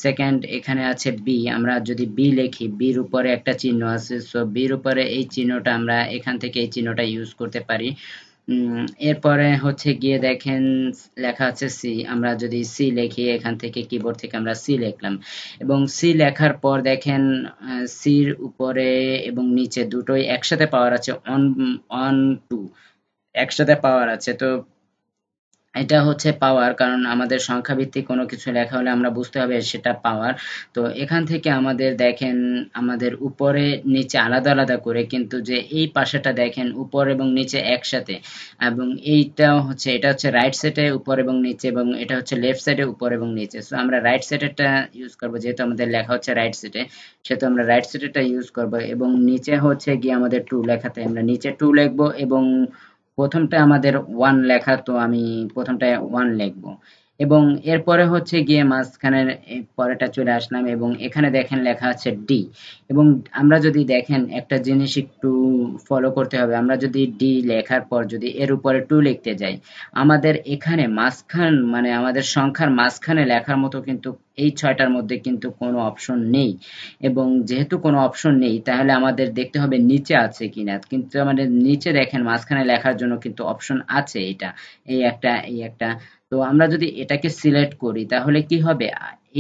সেকেন্ড এখানে আছে বি, আমরা যদি বি লিখি বির উপরে একটা চিহ্ন আছে, সো বির উপরে এই চিহ্নটা আমরা এখান থেকে এই চিহ্নটা ইউজ করতে পারি। এরপরে হচ্ছে গিয়ে দেখেন লেখা আছে সি, আমরা যদি সি লিখি এখান থেকে কিবোর্ড থেকে আমরা সি লিখলাম, এবং সি লেখার পর দেখেন সির উপরে এবং নিচে দুটোই একসাথে পাওয়ার আছে, অন অন টু একসাথে পাওয়ার আছে। তো এটা হচ্ছে পাওয়ার, কারণ আমাদের সংখ্যা ভিত্তিক কোনো কিছু লেখা হলে আমরা বুঝতে হবে সেটা পাওয়ার। তো এখান থেকে আমাদের দেখেন আমাদের উপরে নিচে আলাদা আলাদা করে, কিন্তু যে এই পাশেটা দেখেন উপর এবং নিচে একসাথে, এবং এটা হচ্ছে রাইট সাইডে উপর এবং নিচে, এবং এটা হচ্ছে লেফট সাইডে উপর এবং নিচে। সো আমরা রাইট সাইডেরটা ইউজ করব, যেহেতু আমাদের লেখা হচ্ছে রাইট সাইডে, সেহেতু আমরা রাইট সাইডেরটা ইউজ করব। এবং নিচে হচ্ছে গিয়ে আমাদের টু লেখাতে আমরা নিচে টু লিখবো, এবং প্রথমটা আমাদের ওয়ান লেখা, তো আমি প্রথমটায় ওয়ান লিখবো। এবং এরপরে হচ্ছে গিয়ে মাঝখানের পরেটা চলে আসলাম, এবং এখানে দেখেন লেখা আছে ডি। এবং আমরা যদি দেখেন একটা জিনিস একটু ফলো করতে হবে, আমরা যদি ডি লেখার পর যদি এর উপরে টু লিখতে যাই, আমাদের এখানে মাঝখান মানে আমাদের সংখ্যার মাঝখানে লেখার মতো কিন্তু এই ছয়টার মধ্যে কিন্তু কোনো অপশন নেই। এবং যেহেতু কোনো অপশন নেই, তাহলে আমাদের দেখতে হবে নিচে আছে কিনা, কিন্তু আমাদের নিচে দেখেন মাঝখানে লেখার জন্য কিন্তু অপশন আছে, এটা এই একটা। তো আমরা যদি এটাকে সিলেক্ট করি তাহলে কি হবে,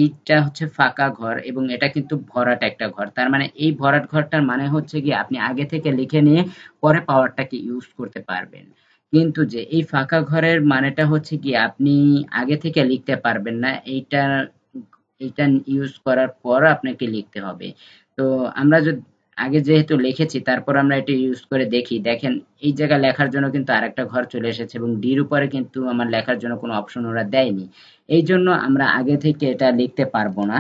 এইটা হচ্ছে ফাঁকা ঘর এবং এটা কিন্তু ভরাট একটা ঘর। তার মানে এই ভরাট ঘরটার মানে হচ্ছে কি আপনি আগে থেকে লিখে নিয়ে পরে পাওয়ারটাকে ইউজ করতে পারবেন। কিন্তু যে এই ফাঁকা ঘরের মানেটা হচ্ছে কি আপনি আগে থেকে লিখতে পারবেন না, এইটা ইউজ করার পর আপনাকে লিখতে হবে। তো আমরা যদি আগে যেহেতু লিখেছি, তারপর আমরা এটা ইউজ করে দেখি, দেখেন এই জায়গায় লেখার জন্য কিন্তু আরেকটা ঘর চলে এসেছে, এবং ডির উপরে কিন্তু আমার লেখার জন্য কোনো অপশন ওরা দেয়নি। এই জন্য আমরা আগে থেকে এটা লিখতে পারবো না।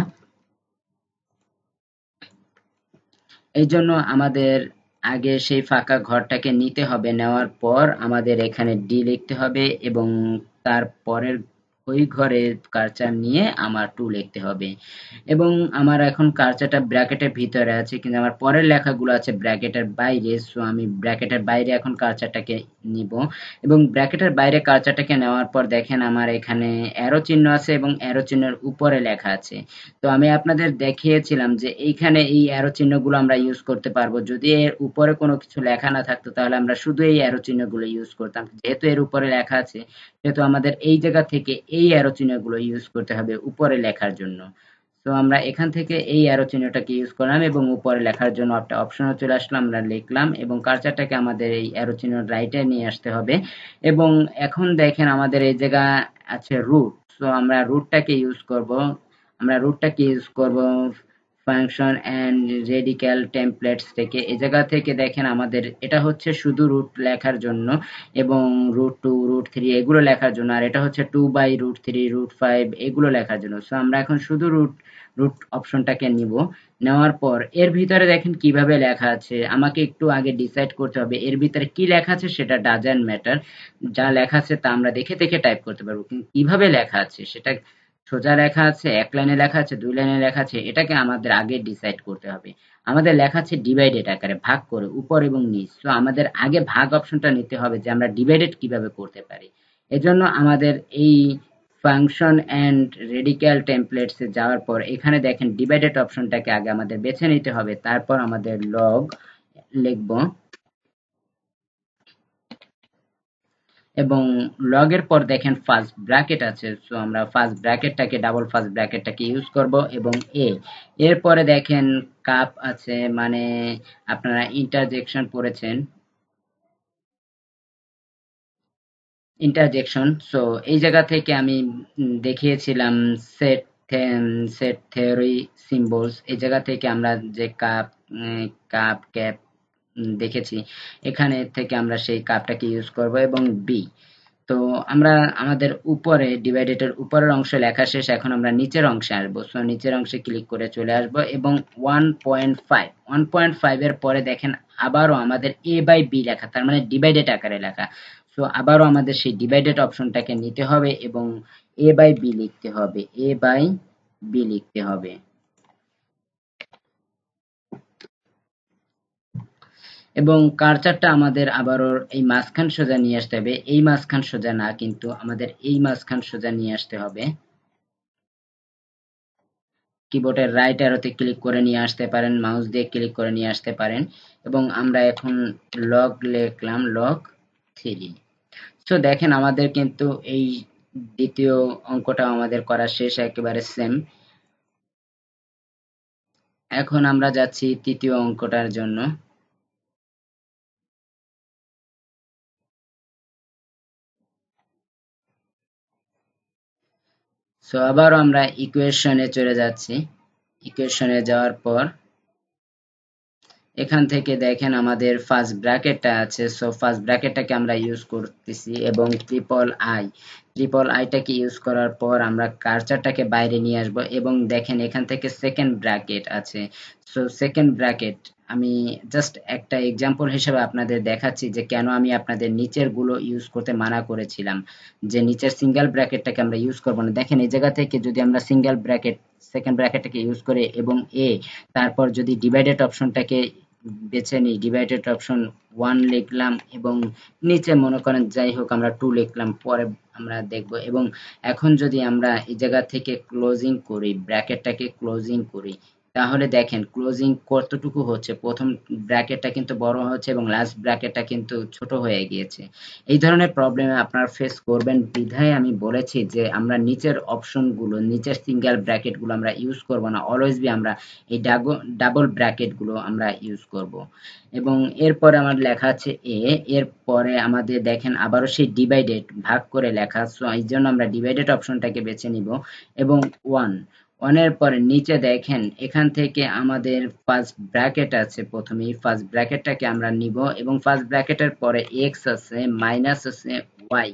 এই জন্য আমাদের আগে সেই ফাঁকা ঘরটাকে নিতে হবে, নেওয়ার পর আমাদের এখানে ডি লিখতে হবে, এবং তার পরের ওই ঘরে কার্সার নিয়ে আমার টু লিখতে হবে। এবং আমার এখন কার্সারটা ব্র্যাকেটের ভিতরে আছে, কিন্তু আমার পরের লেখাগুলো আছে ব্র্যাকেটের বাইরে। সো আমি ব্র্যাকেটের বাইরে এখন কার্সারটাকে নিব, এবং ব্র্যাকেটের বাইরে কার্সারটাকে নেওয়ার পর দেখেন আমার এখানে অ্যারো চিহ্ন আছে এবং অ্যারো চিহ্নের উপরে লেখা আছে। তো আমি আপনাদের দেখিয়েছিলাম যে এইখানে এই অ্যারো চিহ্নগুলো আমরা ইউজ করতে পারবো। যদি এর উপরে কোনো কিছু লেখা না থাকতো তাহলে আমরা শুধু এই অ্যারো চিহ্নগুলো ইউজ করতাম। যেহেতু এর উপরে লেখা আছে, সেহেতু আমাদের এই জায়গা থেকে এই অ্যারো চিহ্নগুলো ইউজ করতে হবে উপরে লেখার জন্য। তো আমরা এখান থেকে এই অ্যারো চিহ্নটাকে ইউজ করলাম, এবং উপরে লেখার জন্য একটা অপশনও চলে আসলাম, আমরা লিখলাম, এবং কার্সারটাকে আমাদের এই অ্যারো চিহ্ন রাইটে নিয়ে আসতে হবে। এবং এখন দেখেন আমাদের এই জায়গা আছে রুট। সো আমরা রুটটাকে ইউজ করব ফাংশন অ্যান্ড রেডিক্যাল টেমপ্লেটস থেকে। এই জায়গা থেকে দেখেন আমাদের এটা হচ্ছে শুধু রুট লেখার জন্য, এবং রুট টু রুট থ্রি এগুলো লেখার জন্য, আর এটা হচ্ছে two by root three root five এগুলো লেখার জন্য। সো আমরা এখন শুধু রুট রুট অপশনটাকে নিব। নেওয়ার পর এর ভিতরে দেখেন কিভাবে লেখা আছে, আমাকে একটু আগে ডিসাইড করতে হবে এর ভিতরে কি লেখা আছে, সেটা ডাজন্ট ম্যাটার। যা লেখা আছে তা আমরা দেখে দেখে টাইপ করতে পারবো, কিন্তু কিভাবে লেখা আছে সেটা, সোজা লেখা আছে, এক লাইনে লেখা আছে, দুই লাইনে লেখা আছে, এটাকে আমাদের আগে ডিসাইড করতে হবে। আমাদের লেখা আছে ডিভাইডেড আকারে, ভাগ করে উপর এবং নিচ। তো আমাদের আগে ভাগ অপশনটা নিতে হবে যে আমরা ডিভাইডেড কিভাবে করতে পারি। এজন্য আমাদের এই ফাংশন অ্যান্ড রেডিক্যাল টেমপ্লেটস এ যাওয়ার পর এখানে দেখেন ডিভাইডেড অপশনটাকে আগে আমাদের বেছে নিতে হবে, তারপর আমাদের লগ লিখবো, এবং লগের পর দেখেন ফার্স্ট ব্র্যাকেট আছে। সো আমরা ফার্স্ট ব্র্যাকেটটাকে ডাবল ফার্স্ট ব্র্যাকেটটাকে ইউজ করব, এবং এরপরে দেখেন কাপ আছে, মানে আপনারা ইন্টারজেকশন পড়েছেন, ইন্টারজেকশন। সো এই জায়গা থেকে আমি দেখিয়েছিলাম সেট সেট থিওরি সিম্বলস। এই জায়গা থেকে আমরা যে কাপ ক্যাপ দেখেছি, এখানে থেকে আমরা সেই কাপটাকে ইউজ করব, এবং বি। তো আমরা আমাদের উপরে ডিভাইডেডের উপরের অংশ লেখা শেষ, এখন আমরা নিচের অংশে আসবো। সো নিচের অংশে ক্লিক করে চলে আসবো, এবং 1.5 এর পরে দেখেন আবারও আমাদের এ বাই বি লেখা, তার মানে ডিভাইডেড আকারে লেখা। সো আবারও আমাদের সেই ডিভাইডেড অপশনটাকে নিতে হবে, এবং এ বাই বি লিখতে হবে, এ বাই বি লিখতে হবে। এবং কার্সারটা আমাদের আবারও এই মাঝখান সোজা নিয়ে আসতে হবে, এই মাঝখান সোজা না, কিন্তু আমাদের এই মাঝখান সোজা নিয়ে আসতে হবে। কিবোর্ডের রাইট অ্যারোতে ক্লিক করে নিয়ে আসতে পারেন, মাউস দিয়ে ক্লিক করে নিয়ে আসতে পারেন। এবং আমরা এখন লগ লিখলাম, লগ 3। সো দেখেন আমাদের কিন্তু এই দ্বিতীয় অঙ্কটা আমাদের করা শেষ, একেবারে সেম। এখন আমরা যাচ্ছি তৃতীয় অঙ্কটার জন্য। সো আবারও আমরা ইকুয়েশনে চলে যাচ্ছি। ইকুয়েশনে যাওয়ার পর এখান থেকে দেখেন আমাদের ফার্স্ট ব্র্যাকেটটা আছে, সো ফার্স্ট ব্র্যাকেটটাকে আমরা ইউজ করতেছি এবং ট্রিপল আইটাকে ইউজ করার পর আমরা কার্সারটাকে বাইরে নিয়ে আসব এবং দেখেন এখান থেকে সেকেন্ড ব্র্যাকেট আছে। সো সেকেন্ড ব্র্যাকেট আমি জাস্ট একটা এক্সাম্পল হিসেবে আপনাদের দেখাচ্ছি যে কেন আমি আপনাদের নিচের গুলো ইউজ করতে মানা করেছিলাম, যে নিচের সিঙ্গেল ব্র্যাকেটটাকে আমরা ইউজ করব না। দেখেন এই জায়গা থেকে যদি আমরা সিঙ্গেল ব্র্যাকেট সেকেন্ড ব্র্যাকেটটাকে ইউজ করে এবং তারপর যদি ডিভাইডেড অপশনটাকে বেছে নিই, ডিভাইডেড অপশন 1 লিখলাম এবং নিচে মনে করেন যাই হোক আমরা 2 লিখলাম, পরে আমরা দেখব। এবং এখন যদি আমরা এই জায়গা থেকে ক্লোজিং করি, ব্র্যাকেটটাকে ক্লোজিং করি, তাহলে দেখেন ক্লোজিং কতটুকু হচ্ছে, প্রথম ব্র্যাকেটটা কিন্তু বড় হচ্ছে এবং লাস্ট ব্র্যাকেটটা কিন্তু ছোট হয়ে গিয়েছে। এই ধরনের প্রবলেম আপনারা ফেস করবেন বিধায় আমি বলেছি যে আমরা নিচের অপশনগুলো, নিচের সিঙ্গেল ব্র্যাকেটগুলো আমরা ইউজ করব না, অলওয়েজ বি আমরা এই ডাবল ব্র্যাকেটগুলো আমরা ইউজ করব। এবং এরপরে আমার লেখা আছে এরপরে আমাদের দেখেন আবারও সেই ডিভাইডেড ভাগ করে লেখা, সো এই জন্য আমরা ডিভাইডেড অপশনটাকে বেছে নিব এবং 1 এর পরে নিচে দেখেন এখান থেকে আমাদের ফার্স্ট ব্র্যাকেট আছে, প্রথমে ফার্স্ট ব্র্যাকেটটাকে আমরা নিব এবং ফার্স্ট ব্র্যাকেটের পরে এক্স আছে, মাইনাস আছে ওয়াই।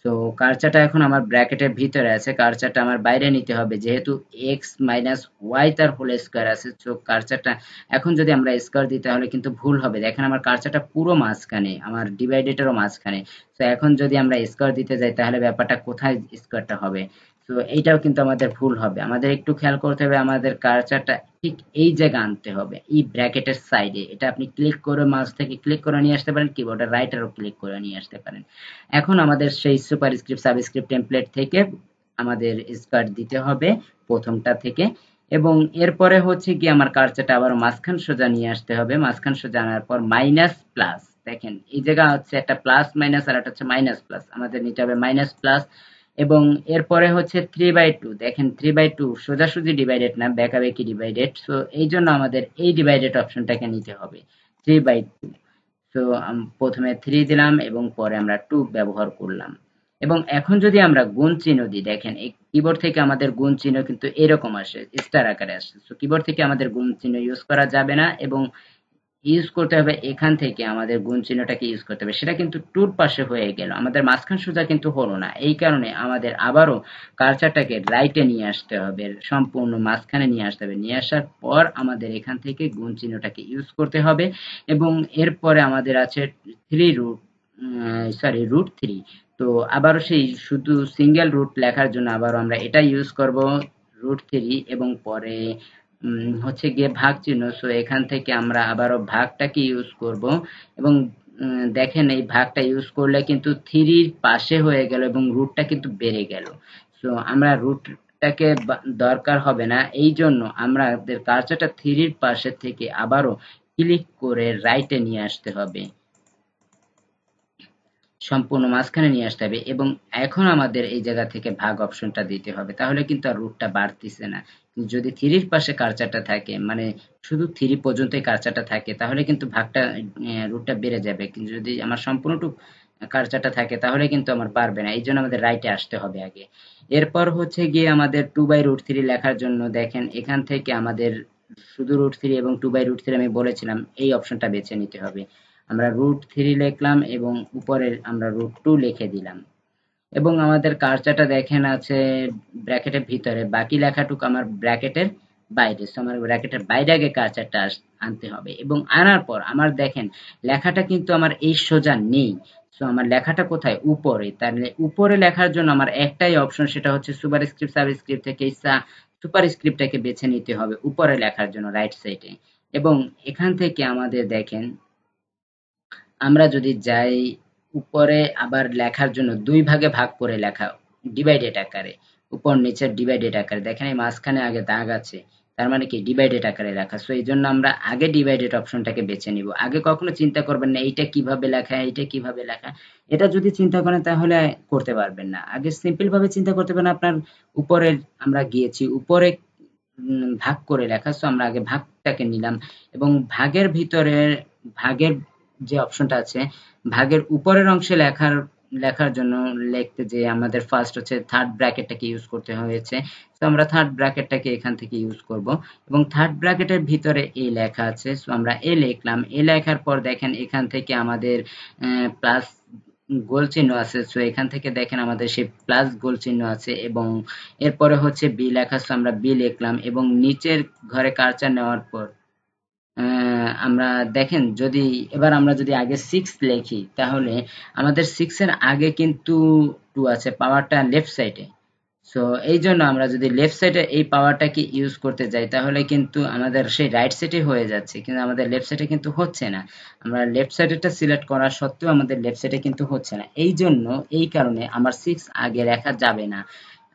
তো কার্সারটা এখন আমার ব্র্যাকেটের ভিতরে আছে, কার্সারটা আমার বাইরে নিতে হবে যেহেতু এক্স মাইনাস ওয়াই তার হোল স্কয়ার আছে। তো কার্সারটা এখন যদি আমরা স্কয়ার দিই তাহলে কিন্তু ভুল হবে। দেখেন আমার কার্সারটা পুরো মাঝখানে, আমার ডিভাইডেডেরও মাঝখানে। তো এখন যদি আমরা স্কয়ার দিতে যাই তাহলে ব্যাপারটা কোথায় স্কয়ারটা হবে, তো এইটাও কিন্তু আমাদের ভুল হবে। আমাদের একটু খেয়াল করতে হবে, আমাদের কার্সারটা ঠিক এই জায়গা আনতে হবে, এই ব্র্যাকেটের সাইডে। এটা আপনি ক্লিক করে মাউস থেকে ক্লিক করে নিয়ে আসতে পারেন, কিবোর্ডের রাইট অ্যারো ক্লিক করে নিয়ে আসতে পারেন। এখন আমাদের সেই সুপারস্ক্রিপ্ট সাবস্ক্রিপ্ট টেমপ্লেট থেকে আমাদের স্কয়ার দিতে হবে প্রথমটা থেকে এবং এরপরে হচ্ছে কি আমার কার্সারটা আবার মাঝখান সোজা নিয়ে আসতে হবে। মাঝখান সোজা আনার পর মাইনাস প্লাস, দেখেন এই জায়গা হচ্ছে একটা প্লাস মাইনাস আর একটা হচ্ছে মাইনাস প্লাস, আমাদের নিতে হবে মাইনাস প্লাস। এবং এরপরে হচ্ছে 3/2, দেখেন 3/2 সোজাসুজি ডিভাইডেড না, বেঁকাবেঁকি ডিভাইডেড। সো এই জন্য আমাদের এই ডিভাইডেড অপশনটাকে নিতে হবে 3/2। তো প্রথমে 3 দিলাম এবং পরে আমরা 2 ব্যবহার করলাম। এবং এখন যদি আমরা গুণ চিহ্ন দিই, দেখেন এই কিবোর্ড থেকে আমাদের গুণ চিহ্ন কিন্তু এরকম আসে, স্টার আকারে আসে। তো কিবোর্ড থেকে আমাদের গুণ চিহ্ন ইউজ করা যাবে না এবং ইউজ করতে হবে এখান থেকে আমাদের গুণ চিহ্নটাকে ইউজ করতে হবে। সেটা কিন্তু টুর পাশে হয়ে গেল, আমাদের মাঝখান সোজা কিন্তু হলো না। এই কারণে আমাদের আবারও কার্সারটাকে রাইটে নিয়ে আসতে হবে, সম্পূর্ণ মাঝখানে নিয়ে আসতে হবে। নিয়ে আসার পর আমাদের এখান থেকে গুণ চিহ্নটাকে ইউজ করতে হবে এবং এরপরে আমাদের আছে রুট 3। তো আবারও সেই শুধু সিঙ্গেল রুট লেখার জন্য আবারও আমরা এটা ইউজ করব √3 এবং পরে হচ্ছে গিয়ে ভাগ চিহ্ন। সো এখান থেকে আমরা আবারও ভাগটাকে ইউজ করব এবং দেখেন এই ভাগটা ইউজ করলে কিন্তু 3 পাশে হয়ে গেল এবং রুটটা কিন্তু বেড়ে গেল। সো আমরা রুটটাকে দরকার হবে না, এই জন্য আমাদের কার্সারটা 3 পাশে থেকে আবারও ক্লিক করে রাইটে নিয়ে আসতে হবে, সম্পূর্ণ মাঝখানে নিয়ে আসতে হবে এবং এখন আমাদের এই জায়গা থেকে ভাগ অপশনটা দিতে হবে, তাহলে কিন্তু আর রুটটা বাড়তিছে না। যদি 3 পাশে কার্সারটা থাকে, মানে শুধু 3 পর্যন্তই কার্সারটা থাকে, তাহলে কিন্তু ভাগটা রুটটা বেড়ে যাবে। কিন্তু যদি আমার সম্পূর্ণটুকু কার্সারটা থাকে তাহলে কিন্তু আমার পারবে না, এই জন্য আমাদের রাইটে আসতে হবে আগে। এরপর হচ্ছে গিয়ে আমাদের 2/√3 লেখার জন্য দেখেন এখান থেকে আমাদের শুধু √3 এবং 2/√3 আমি বলেছিলাম এই অপশনটা বেছে নিতে হবে। আমরা √3 লিখলাম এবং উপরে আমরা √2 লিখে দিলাম এবং আমাদের কার্সারটা দেখেন আছে ব্র্যাকেটের ভিতরে, বাকি লেখাটুকু আমার ব্র্যাকেটের বাইরে। সো আমার ব্র্যাকেটের বাইরে আগে কার্সারটা আনতে হবে এবং আনার পর আমার দেখেন লেখাটা কিন্তু আমার এই সোজা নেই। সো আমার লেখাটা কোথায়, উপরে। তাহলে উপরে লেখার জন্য আমার একটাই অপশন, সেটা হচ্ছে সুপারস্ক্রিপ্ট সাবস্ক্রিপ্ট থেকে সুপারস্ক্রিপ্টটাকে বেছে নিতে হবে উপরে লেখার জন্য রাইট সাইডে। এবং এখান থেকে আমাদের দেখেন আমরা যদি যাই উপরে আবার লেখার জন্য 2 ভাগে ভাগ করে লেখা, ডিভাইডেড আকারে, উপর নিচের ডিভাইডেড আকারে। দেখেন এই মাঝখানে আগে দাগ আছে, তার মানে কি ডিভাইডেড আকারে লেখা। সো এই জন্য আমরা আগে ডিভাইডেড অপশনটাকে বেছে নিব। আগে কখনো চিন্তা করবেন না এইটা কিভাবে লেখা, এইটা কিভাবে লেখা। এটা যদি চিন্তা করেন তাহলে করতে পারবেন না। আগে সিম্পল ভাবে চিন্তা করতে পারেন। আপনার উপরে আমরা গিয়েছি, উপরে ভাগ করে লেখা। সো আমরা আগে ভাগটাকে নিলাম এবং ভাগের ভিতরে ভাগের যে অপশনটা আছে, ভাগের উপরের অংশে লেখার লেখার জন্য লিখতে যে আমাদের ফার্স্ট হচ্ছে থার্ড ব্র্যাকেটটাকে ইউজ করতে হয়েছে। তো আমরা থার্ড ব্র্যাকেটটাকে এখান থেকে ইউজ করব এবং থার্ড ব্র্যাকেটের ভিতরে এ লেখা আছে, সো আমরা এ লিখলাম। এ লেখার পর দেখেন এখান থেকে আমাদের প্লাস গোল চিহ্ন আছে, সো এখান থেকে দেখেন আমাদের সেই প্লাস গোল চিহ্ন আছে এবং এরপরে হচ্ছে বি লেখা, সো আমরা বি লিখলাম এবং নিচের ঘরে কার্সার নেওয়ার পর আমরা দেখেন যদি এবার আমরা যদি আগে 6 লিখি তাহলে আমাদের 6 এর আগে কিন্তু 2 আছে, পাওয়ারটা লেফট সাইডে। সো এই জন্য আমরা যদি লেফট সাইডে এই পাওয়ারটাকে ইউজ করতে যাই তাহলে কিন্তু আমাদের সেই রাইট সাইডে হয়ে যাচ্ছে, কিন্তু আমাদের লেফট সাইডে কিন্তু হচ্ছে না। আমরা লেফট সাইডেরটা সিলেক্ট করা সত্ত্বেও আমাদের লেফট সাইডে কিন্তু হচ্ছে না। এই জন্য এই কারণে আমার 6 আগে লেখা যাবে না,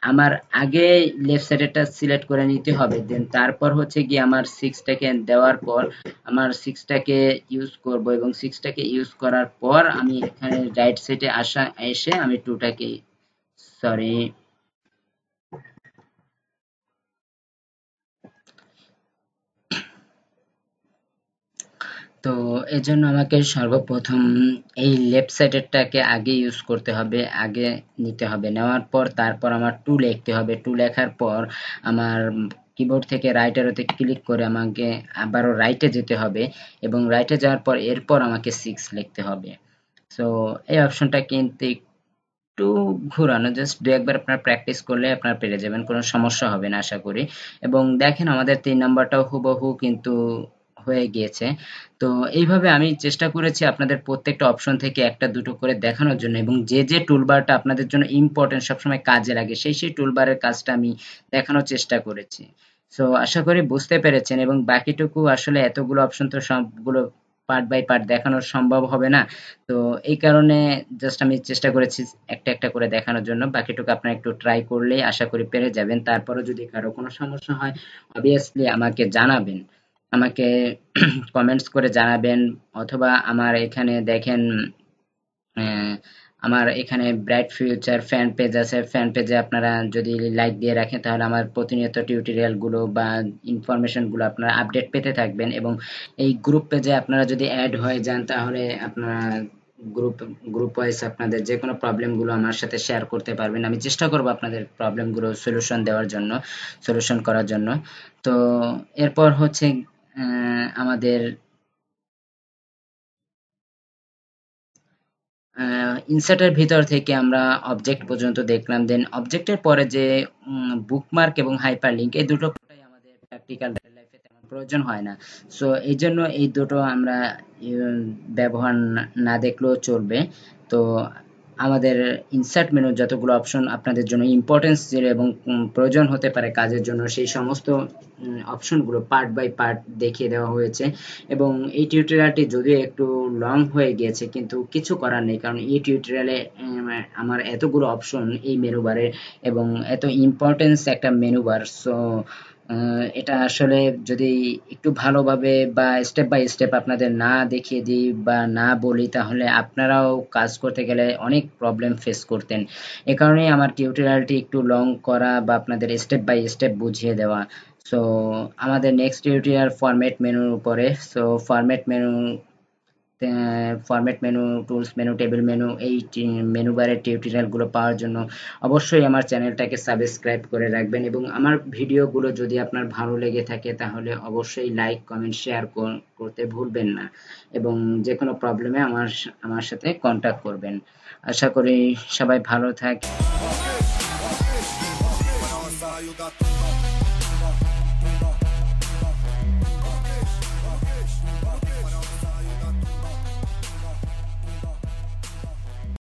আমার আগে লেফট সাইডেরটা সিলেক্ট করে নিতে হবে। দেন তারপর হচ্ছে গিয়ে আমার 6টাকে দেওয়ার পর আমার 6টাকে ইউজ করব এবং 6টাকে ইউজ করার পর আমি এখানে রাইট সাইডে এসে আমি 2টাকে সরি তো এজন্য আমাকে সর্বপ্রথম এই লেফট সাইডেরটাকে আগে ইউজ করতে হবে, আগে নিতে হবে। নেওয়ার পর তারপর আমার 2 লিখতে হবে। 2 লেখার পর আমার কিবোর্ড থেকে রাইট অ্যারোতে ক্লিক করে আমাকে আবারও রাইটে যেতে হবে এবং রাইটে যাওয়ার পর এরপর আমাকে 6 লিখতে হবে। সো এই অপশনটা কিন্তু একটু ঘোরানো, জাস্ট 2 একবার আপনার প্র্যাকটিস করলে আপনার পেরে যাবেন, কোনো সমস্যা হবে না আশা করি। এবং দেখেন আমাদের 3 নাম্বারটাও হুবহু কিন্তু হয়ে গিয়েছে। তো এইভাবে আমি চেষ্টা করেছি আপনাদের প্রত্যেকটা অপশন থেকে একটা দুটো করে দেখানোর জন্য এবং যে যে টুলবারটা আপনাদের জন্য ইম্পর্টেন্ট সবসময় কাজে লাগে সেই টুলবারের কাজটা আমি দেখানোর চেষ্টা করেছি। সো আশা করি বুঝতে পেরেছেন এবং বাকিটুকু আসলে এতগুলো অপশন তো সবগুলো পার্ট বাই পার্ট দেখানো সম্ভব হবে না। তো এই কারণে জাস্ট আমি চেষ্টা করেছি একটা একটা করে দেখানোর জন্য। বাকিটুকু আপনারা একটু ট্রাই করলেই আশা করি পেরে যাবেন। তারপরেও যদি কারো কোনো সমস্যা হয় অবভিয়াসলি আমাকে জানাবেন, আমাকে কমেন্টস করে জানাবেন। অথবা আমার এখানে দেখেন আমার এখানে ব্রাইট ফিউচার ফ্যান পেজ আছে, ফ্যান পেজে আপনারা যদি লাইক দিয়ে রাখেন তাহলে আমার প্রতিনিয়ত টিউটোরিয়াল গুলো বা ইনফরমেশন গুলো আপনারা আপডেট পেতে থাকবেন। এবং এই গ্রুপ পেজে আপনারা যদি অ্যাড হয়ে যান তাহলে আপনারা গ্রুপ গ্রুপ ওয়াইজ আপনাদের যে কোনো প্রবলেম গুলো আমার সাথে শেয়ার করতে পারবেন। আমি চেষ্টা করব আপনাদের প্রবলেম গুলো সলিউশন দেওয়ার জন্য, সলিউশন করার জন্য। তো এরপর হচ্ছে আমাদের ইনসার্টের ভিতর থেকে আমরা অবজেক্ট পর্যন্ত দেখলাম। দেন অবজেক্টের পরে যে বুকমার্ক এবং হাইপারলিংক এই দুটো কোটাই আমাদের প্র্যাকটিক্যাল লাইফে তেমন প্রয়োজন হয় না। সো এই জন্য এই দুটো আমরা ব্যবহার না দেখলেও চলবে। তো আমাদের ইনসার্ট মেনুর যতগুলো অপশন আপনাদের জন্য ইম্পর্টেন্স এবং প্রয়োজন হতে পারে কাজের জন্য সেই সমস্ত অপশনগুলো পার্ট বাই পার্ট দেখিয়ে দেওয়া হয়েছে। এবং এই টিউটোরিয়ালটি যদিও একটু লং হয়ে গিয়েছে কিন্তু কিছু করার নেই, কারণ এই টিউটোরিয়ালে আমার এতগুলো অপশন এই মেনু বারে এবং এত ইম্পর্টেন্স একটা মেনু বার। সো এটা আসলে যদি একটু ভালোভাবে বা স্টেপ বাই স্টেপ আপনাদের না দেখিয়ে দিই বা না বলি তাহলে আপনারাও কাজ করতে গেলে অনেক প্রবলেম ফেস করতেন। এ কারণেই আমার টিউটোরিয়ালটি একটু লং করা বা আপনাদের স্টেপ বাই স্টেপ বুঝিয়ে দেওয়া। সো আমাদের নেক্সট টিউটোরিয়াল ফরম্যাট মেনুর উপরে। So format menu, tools menu, table menu এই মেনু বারের টিউটোরিয়াল গুলো পাওয়ার জন্য অবশ্যই আমার চ্যানেলটাকে সাবস্ক্রাইব করে রাখবেন এবং আমার ভিডিওগুলো যদি আপনার ভালো লেগে থাকে তাহলে অবশ্যই লাইক কমেন্ট শেয়ার করতে ভুলবেন না এবং যে কোনো প্রবলেমে আমার সাথে কন্টাক্ট করবেন। আশা করি সবাই ভালো থাক।